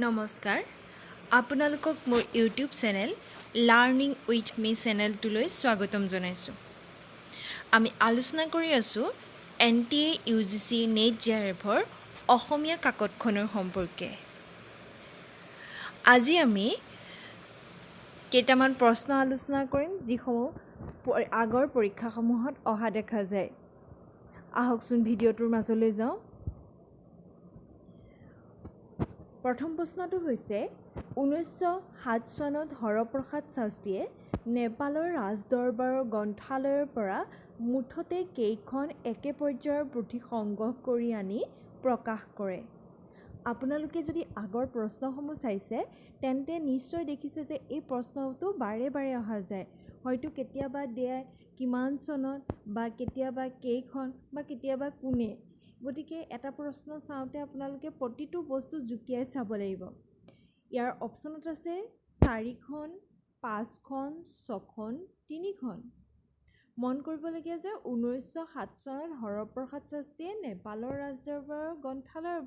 নমস্কাৰ আপোনালোকক মোৰ ইউটিউব চেনেল লাৰ্নিং উইথ মি চেনেলটোলৈ স্বাগতম জনাইছোঁ। আমি আলোচনা কৰি আছোঁ NTA UGC নেট JRFৰ অসমীয়া কাকতখনৰ সম্পৰ্কে। আজি আমি কেইটামান প্ৰশ্ন আলোচনা কৰিম যিসমূহ আগৰ পৰীক্ষাসমূহত অহা দেখা যায়। আহকচোন ভিডিঅ'টোৰ মাজলৈ যাওঁ। প্ৰথম প্ৰশ্নটো হৈছে 1907 চনত হৰপ্ৰসাদ শাস্ত্ৰীয়ে নেপালৰ ৰাজদৰবাৰৰ গ্ৰন্থালয়ৰ পৰা মুঠতে কেইখন একে পৰ্যায়ৰ পুথি সংগ্ৰহ কৰি আনি প্ৰকাশ কৰে। আপোনালোকে যদি আগৰ প্ৰশ্নসমূহ চাইছে তেন্তে নিশ্চয় দেখিছে যে এই প্ৰশ্নটো বাৰে বাৰে অহা যায়। হয়তো কেতিয়াবা দিয়ে কিমান চনত বা কেতিয়াবা কেইখন বা কেতিয়াবা কোনে। গতিকে এটা প্ৰশ্ন চাওঁতে আপোনালোকে প্ৰতিটো বস্তু জুকিয়াই চাব লাগিব। ইয়াৰ অপশ্যনত আছে 4খন, 5খন, 6খন, 3খন। মন কৰিবলগীয়া যে 1907 চনত হৰপ্ৰসাদ শাস্ত্ৰীয়ে নেপালৰ ৰাজদৰবাৰৰ গ্ৰন্থালয়ৰ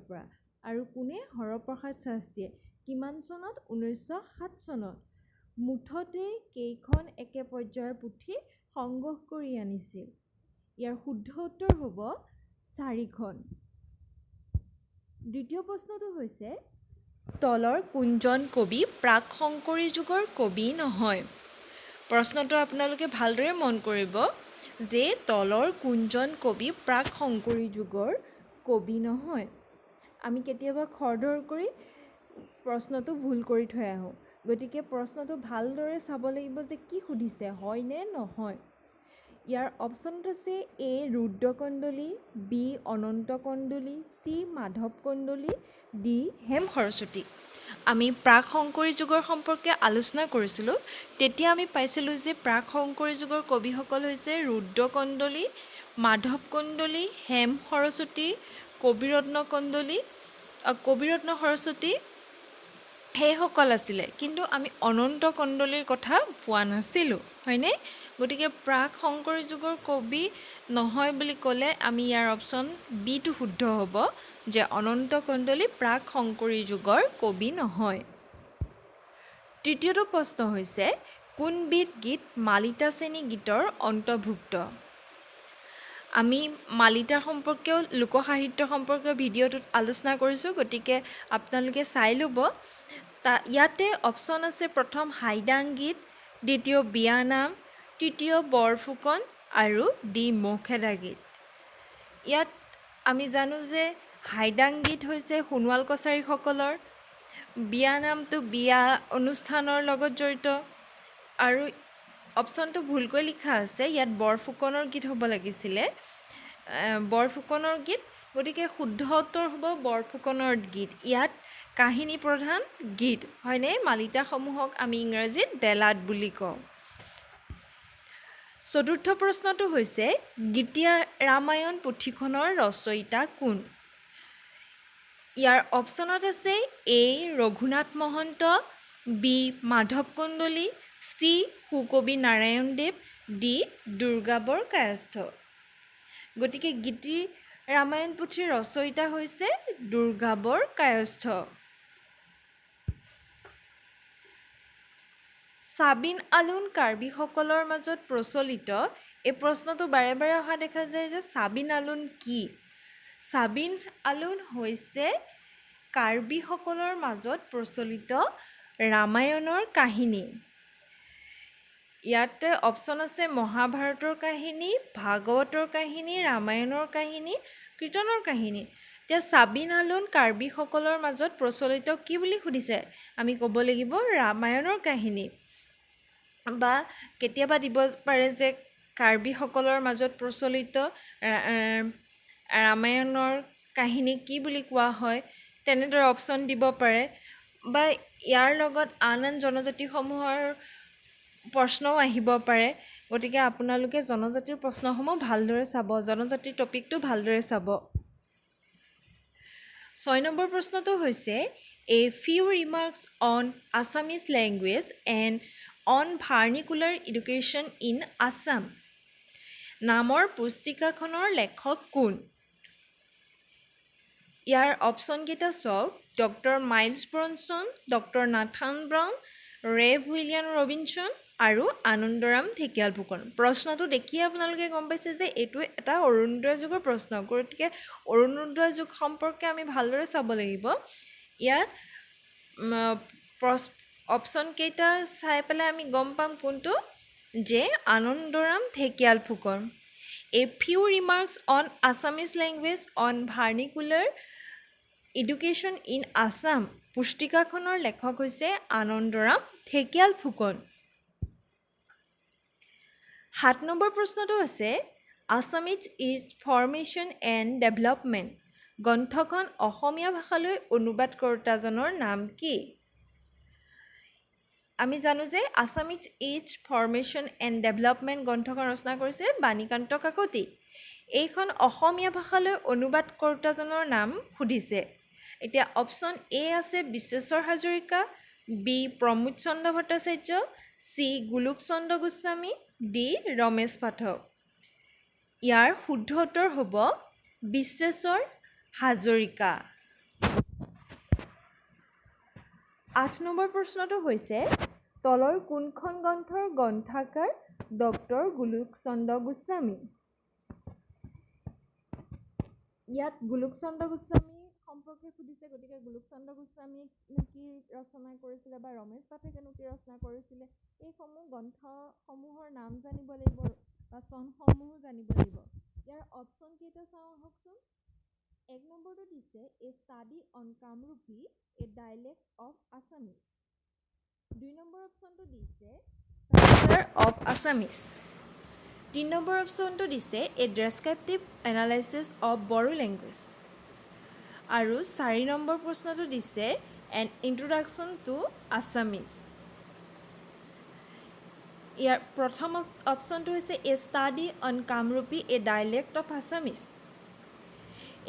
পৰা আৰু কোনে হৰপ্ৰসাদ শাস্ত্ৰীয়ে কিমান চনত 1907 চনত মুঠতে কেইখন একে পৰ্যায়ৰ পুথি সংগ্ৰহ কৰি আনিছিল। ইয়াৰ শুদ্ধ উত্তৰ হ'ব 4খন। দ্বিতীয় প্ৰশ্নটো হৈছে তলৰ কোনজন কবি প্ৰাক শংকৰী যুগৰ কবি নহয়। প্ৰশ্নটো আপোনালোকে ভালদৰে মন কৰিব যে তলৰ কোনজন কবি প্ৰাক শংকৰী যুগৰ কবি নহয়। আমি কেতিয়াবা খৰধৰ কৰি প্ৰশ্নটো ভুল কৰি থৈ আহোঁ। গতিকে প্ৰশ্নটো ভালদৰে চাব লাগিব যে কি সুধিছে, হয় নে নহয়। ইয়াৰ অপশ্যনত আছে A ৰুদ্ৰকণ্ডলী, B Ananta Kandali, C Madhav Kandali, D Hem Saraswati. আমি প্ৰাক শংকৰী যুগৰ সম্পৰ্কে আলোচনা কৰিছিলোঁ। তেতিয়া আমি পাইছিলোঁ যে প্ৰাক শংকৰী যুগৰ কবিসকল হৈছে ৰুদ্ৰকণ্ডলী, মাধৱ কণ্ডলী, হেম সৰস্বতী, কবিৰত্ন সৰস্বতী সেইসকল আছিলে। কিন্তু আমি অনন্ত কণ্ডলীৰ কথা পোৱা নাছিলোঁ, হয়নে? গতিকে প্ৰাক শংকৰী যুগৰ কবি নহয় বুলি ক'লে আমি ইয়াৰ অপশ্যন বিটো শুদ্ধ হ'ব যে অনন্ত কণ্ডলী প্ৰাক শংকৰী যুগৰ কবি নহয়। তৃতীয়টো প্ৰশ্ন হৈছে কোনবিধ গীত মালিতা শ্ৰেণী গীতৰ অন্তৰ্ভুক্ত। আমি মালিতা সম্পৰ্কেও লোকসাহিত্য সম্পৰ্কীয় ভিডিঅ'টোত আলোচনা কৰিছোঁ। গতিকে আপোনালোকে চাই ল'ব। ইয়াতে অপশ্যন আছে প্ৰথম হাইদাং গীত, দ্বিতীয় বিয়ানাম, তৃতীয় বৰফুকন আৰু D মৌখেদা গীত। ইয়াত আমি জানো যে হাইদাং গীত হৈছে সোণোৱাল কছাৰীসকলৰ, বিয়ানামটো বিয়া অনুষ্ঠানৰ লগত জড়িত আৰু অপশ্যনটো ভুলকৈ লিখা আছে। ইয়াত বৰফুকনৰ গীত হ'ব লাগিছিলে, বৰফুকনৰ গীত। গতিকে শুদ্ধ উত্তৰ হ'ব বৰফুকনৰ গীত। ইয়াত কাহিনী প্ৰধান গীত, হয়নে? মালিতাসমূহক আমি ইংৰাজীত বেলাড বুলি কওঁ। চতুৰ্থ প্ৰশ্নটো হৈছে গীতিয়া ৰামায়ণ পুথিখনৰ ৰচয়িতা কোন। ইয়াৰ অপশ্যনত আছে A Raghunath Mahanta, B Madhav Kandali, C সুকবি Narayan Dev, D Durgabar কায়স্থ। গতিকে গীতি ৰামায়ণ পুথিৰ ৰচয়িতা হৈছে দুৰ্গাবৰ কায়স্থ। ছাবিন আলোন কাৰ্বিসকলৰ মাজত প্ৰচলিত, এই প্ৰশ্নটো বাৰে বাৰে অহা দেখা যায় যে ছাবিন আলোন কি। ছাবিন আলোন হৈছে কাৰ্বিসকলৰ মাজত প্ৰচলিত ৰামায়ণৰ কাহিনী। ইয়াতে অপশ্যন আছে মহাভাৰতৰ কাহিনী, ভাগৱতৰ কাহিনী, ৰামায়ণৰ কাহিনী, কীৰ্তনৰ কাহিনী। এতিয়া ছাবিন আলোন কাৰ্বিসকলৰ মাজত প্ৰচলিত কি বুলি সুধিছে, আমি ক'ব লাগিব ৰামায়ণৰ কাহিনী। বা কেতিয়াবা দিব পাৰে যে কাৰ্বিসকলৰ মাজত প্ৰচলিত ৰামায়ণৰ কাহিনী কি বুলি কোৱা হয়, তেনেদৰে অপশ্যন দিব পাৰে। বা ইয়াৰ লগত আন আন জনজাতিসমূহৰ প্ৰশ্নও আহিব পাৰে। গতিকে আপোনালোকে জনজাতিৰ প্ৰশ্নসমূহ ভালদৰে চাব, জনজাতিৰ টপিকটো ভালদৰে চাব। 6 নম্বৰ প্ৰশ্নটো হৈছে A few remarks on Assamese language and on vernacular education in Assam নামৰ পুস্তিকাখনৰ লেখক কোন। ইয়াৰ অপশ্যনকেইটা চাওক doctor miles Bronson doctor Nathan brown rave William Robinson আৰু আনন্দৰাম ঢেকিয়াল ফুকন প্ৰশ্নটো দেখিয়ে আপোনালোকে গম পাইছে যে এইটো এটা অৰুণোদয় যুগৰ প্ৰশ্ন গতিকে অৰুণোদয় যুগ সম্পৰ্কে আমি ভালদৰে চাব লাগিব ইয়াত অপশ্যনকেইটা চাই পেলাই আমি গম পাম কোনটো যে Anandaram Dhekial Phukan A few remarks on Assamese language on vernacular education in Assam পুস্তিকাখনৰ লেখক হৈছে আনন্দৰাম ঢেকিয়াল ফুকন 7 নম্বৰ প্ৰশ্নটো আছে Assamese is formation and development গ্ৰন্থখন অসমীয়া ভাষালৈ অনুবাদ কৰোঁতাজনৰ নাম কি আমি জানো যে Assamese is formation and development গ্ৰন্থখন ৰচনা কৰিছে বাণীকান্ত কাকতি এইখন অসমীয়া ভাষালৈ অনুবাদ কৰোঁতাজনৰ নাম সুধিছে এতিয়া অপশ্যন এ আছে বিশ্বেশ্বৰ হাজৰিকা বি প্ৰমোদ চন্দ্ৰ ভট্টাচাৰ্য চি গোলোক চন্দ্ৰ গোস্বামী ডি ৰমেশ পাঠক ইয়াৰ শুদ্ধ উত্তৰ হ'ব বিশ্বেশ্বৰ হাজৰিকা 8 নম্বৰ প্ৰশ্নটো হৈছে তলৰ কোনখন গ্ৰন্থৰ গ্ৰন্থাকাৰ ডক্টৰ গোলোক চন্দ্ৰ গোস্বামী ইয়াত গোলোক চন্দ্ৰ গোস্বামী সম্পৰ্কে সুধিছে গতিকে গোলোক চন্দ্ৰ গোস্বামী কি ৰচনা কৰিছিলে বা ৰমেশ পাঠকেনো কি ৰচনা কৰিছিলে এইসমূহ গ্ৰন্থসমূহৰ নাম জানিব লাগিব বা চনসমূহো জানিব লাগিব ইয়াৰ অপশ্যন কেইটা চাওঁ আহকচোন 1 নম্বৰটো দিছে a study on Kamrupi a dialect of Assamese 2 নম্বৰ অপশ্যনটো দিছে ষ্ট্ৰাকচাৰ অফ আছামিজ 3 নম্বৰ অপশ্যনটো দিছে a descriptive analysis of Bodo language আৰু 4 নম্বৰ প্ৰশ্নটো দিছে এন ইন্ট্ৰডাকশ্যন টু আছামিজ ইয়াৰ প্ৰথম অপশ্যনটো হৈছে a study on Kamrupi a dialect of Assamese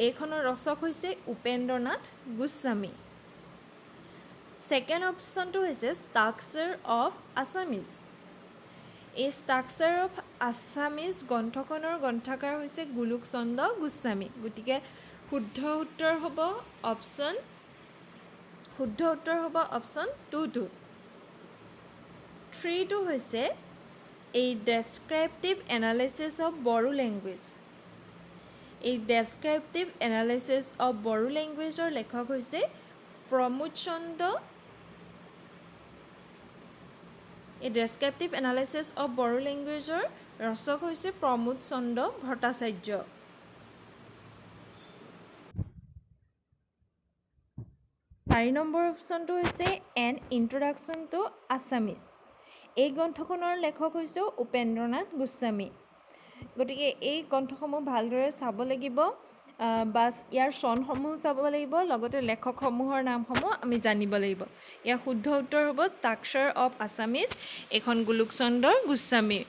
এইখনৰ ৰচক হৈছে উপেন্দ্ৰনাথ গোস্বামী ছেকেণ্ড অপশ্যনটো হৈছে ষ্ট্ৰাকচাৰ অফ আছামিজ এই ষ্ট্ৰাকচাৰ অফ আছামিজ গ্ৰন্থখনৰ গ্ৰন্থাকাৰ হৈছে গোলোক চন্দ্ৰ গোস্বামী গতিকে শুদ্ধ উত্তৰ হ'ব অপশ্যন 2টো 3টো হৈছে এই descriptive analysis of Bodo language এই ডেছক্ৰিপটিভ এনালাইচিছ অফ বড়ো লেংগুৱেজৰ লেখক হৈছে প্ৰমোদ চন্দ্ৰ এই ডেছক্ৰিপটিভ এনালাইচিছ অফ বড়ো লেংগুৱেজৰ ৰচক হৈছে প্ৰমোদ চন্দ্ৰ ভট্টাচাৰ্য 4 নম্বৰ অপশ্যনটো হৈছে এন ইন্ট্ৰডাকশ্যন টু আছামিজ এই গ্ৰন্থখনৰ লেখক হৈছে উপেন্দ্ৰনাথ গোস্বামী গতিকে এই গ্ৰন্থসমূহ ভালদৰে চাব লাগিব বা ইয়াৰ চনসমূহ চাব লাগিব লগতে লেখকসমূহৰ নামসমূহ আমি জানিব লাগিব ইয়াৰ শুদ্ধ উত্তৰ হ'ব ষ্ট্ৰাকচাৰ অফ আছামিজ এখন গোলোক চন্দ্ৰ গোস্বামী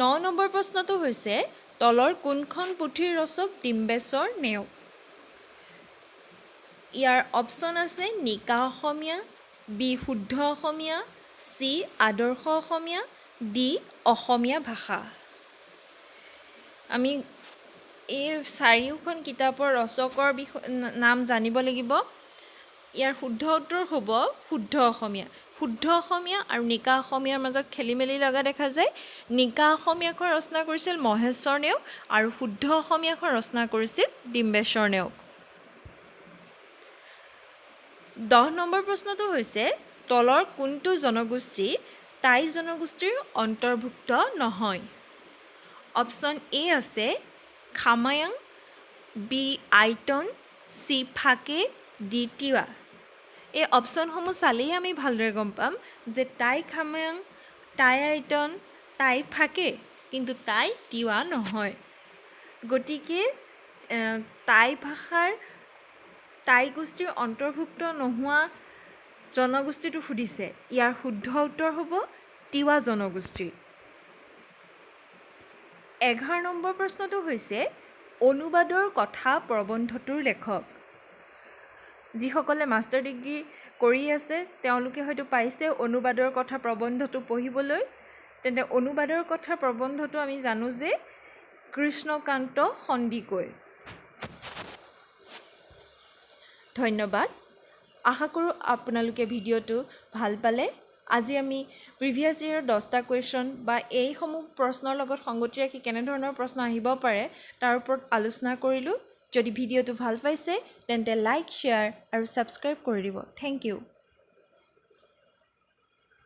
9 নম্বৰ প্ৰশ্নটো হৈছে তলৰ কোনখন পুথিৰ ৰচক ডিম্বেশ্বৰ নেওগ ইয়াৰ অপশ্যন আছে নিকা অসমীয়া বি শুদ্ধ অসমীয়া চি আদৰ্শ অসমীয়া ডি অসমীয়া ভাষা আমি এই চাৰিওখন কিতাপৰ ৰচকৰ নাম জানিব লাগিব ইয়াৰ শুদ্ধ উত্তৰ হ'ব শুদ্ধ অসমীয়া আৰু নিকা অসমীয়াৰ মাজত খেলি মেলি লগা দেখা যায় নিকা অসমীয়াখন ৰচনা কৰিছিল মহেশ্বৰ নেওগ আৰু শুদ্ধ অসমীয়াখন ৰচনা কৰিছিল ডিম্বেশ্বৰ নেওগ 10 নম্বৰ প্ৰশ্নটো হৈছে তলৰ কোনটো জনগোষ্ঠী টাই জনগোষ্ঠীৰ অন্তৰ্ভুক্ত নহয় অপশ্যন এ আছে খামায়াং বি আইটন চি ফাকে ডি তিৱা এই অপশ্যনসমূহ চালেই আমি ভালদৰে গম পাম যে টাই খামায়াং টাই আইটন টাই ফাকে কিন্তু টাই তিৱা নহয় গতিকে টাই ভাষাৰ টাই গোষ্ঠীৰ অন্তৰ্ভুক্ত নোহোৱা জনগোষ্ঠীটো সুধিছে ইয়াৰ শুদ্ধ উত্তৰ হ'ব তিৱা জনগোষ্ঠী 11 নম্বৰ প্ৰশ্নটো হৈছে অনুবাদৰ কথা প্ৰবন্ধটোৰ লেখক যিসকলে মাষ্টাৰ ডিগ্ৰী কৰি আছে তেওঁলোকে হয়তো পাইছে অনুবাদৰ কথা প্ৰবন্ধটো পঢ়িবলৈ তেন্তে অনুবাদৰ কথা প্ৰবন্ধটো আমি জানো যে কৃষ্ণকান্ত সন্দিকৈ। ধন্যবাদ। আশা কৰোঁ আপোনালোকে ভিডিঅ'টো ভাল পালে। আজি আমি প্ৰিভিয়াছ ইয়েৰৰ 10টা কুৱেশ্যন বা এইসমূহ প্ৰশ্নৰ লগত সংগতি ৰাখি কেনেধৰণৰ প্ৰশ্ন আহিব পাৰে তাৰ ওপৰত আলোচনা কৰিলোঁ। যদি ভিডিঅ'টো ভাল পাইছে তেন্তে লাইক, শ্বেয়াৰ আৰু ছাবস্ক্ৰাইব কৰি দিব। Thank U.